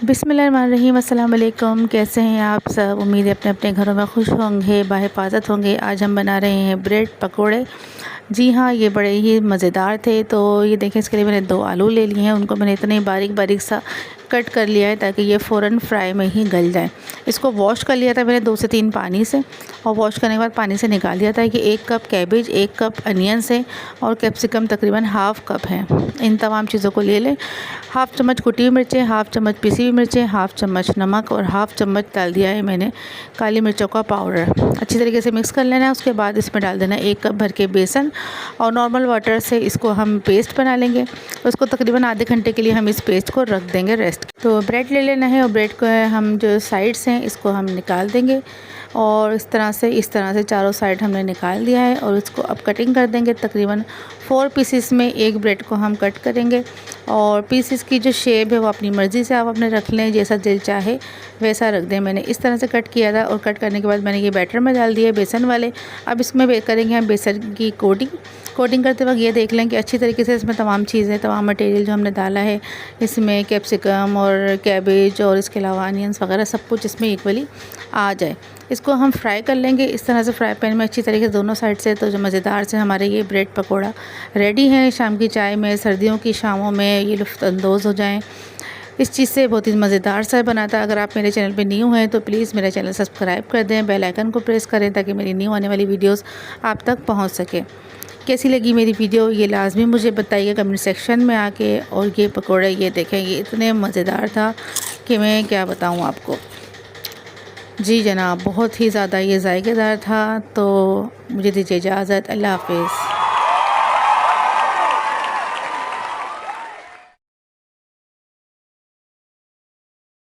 बिस्मिल्लाहिर्रहमानिर्रहीम, अस्सलाम वालेकुम। कैसे हैं आप सब? उम्मीद है अपने अपने घरों में खुश होंगे, बाहिफाजत होंगे। आज हम बना रहे हैं ब्रेड पकोड़े। जी हाँ, ये बड़े ही मज़ेदार थे। तो ये देखें, इसके लिए मैंने 2 आलू ले लिए हैं। उनको मैंने इतने बारीक बारीक सा कट कर लिया है ताकि ये फ़ौरन फ्राई में ही गल जाए। इसको वॉश कर लिया था मैंने 2 से 3 पानी से, और वॉश करने के बाद पानी से निकाल दिया था कि 1 कप कैबेज, 1 कप अनियंस है और कैप्सिकम तकरीबन हाफ़ कप है। इन तमाम चीज़ों को ले लें। हाफ़ चम्मच कुटी हुई मिर्चें, हाफ़ चम्मच पिसी हुई मिर्चें, हाफ़ चम्मच नमक और हाफ़ चम्मच डाल दिया है मैंने काली मिर्चों का पाउडर। अच्छी तरीके से मिक्स कर लेना है। उसके बाद इसमें डाल देना 1 कप भर के बेसन, और नॉर्मल वाटर से इसको हम पेस्ट बना लेंगे। उसको तकरीबन आधे घंटे के लिए हम इस पेस्ट को रख देंगे रेस्ट। तो ब्रेड ले लेना है, और ब्रेड को हम जो साइड्स हैं इसको हम निकाल देंगे, और इस तरह से चारों साइड हमने निकाल दिया है। और इसको अब कटिंग कर देंगे। तकरीबन 4 पीसेस में एक ब्रेड को हम कट करेंगे, और पीसेस की जो शेप है वो अपनी मर्ज़ी से आप अपने रख लें, जैसा दिल चाहे वैसा रख दें। मैंने इस तरह से कट किया था, और कट करने के बाद मैंने ये बैटर में डाल दिए बेसन वाले। अब इसमें करेंगे हम बेसन की कोटिंग करते वक्त ये देख लें कि अच्छी तरीके से इसमें तमाम चीज़ें, तमाम मटेरियल जो हमने डाला है इसमें, कैप्सिकम और कैबेज और इसके अलावा अनियंस वगैरह सब कुछ इसमें इक्वली आ जाए। इसको हम फ्राई कर लेंगे इस तरह से फ्राई पैन में अच्छी तरीके से दोनों साइड से। तो जो मज़ेदार से हमारे ये ब्रेड पकोड़ा रेडी है। शाम की चाय में, सर्दियों की शामों में ये लुत्फ़अंदोज़ हो जाएं। इस चीज़ से बहुत ही मज़ेदार सा बना था। अगर आप मेरे चैनल पे न्यू हैं तो प्लीज़ मेरा चैनल सब्सक्राइब कर दें, बेल आइकन को प्रेस करें ताकि मेरी न्यू आने वाली वीडियोस आप तक पहुंच सके। कैसी लगी मेरी वीडियो ये लाजमी मुझे बताइए कमेंट सेक्शन में आके। और ये पकोड़े ये देखें, ये इतने मज़ेदार था कि मैं क्या बताऊँ आपको। जी जनाब, बहुत ही ज़्यादा ये जायकेदार था। तो मुझे दीजिए इजाज़त। अल्लाह हाफ़िज़।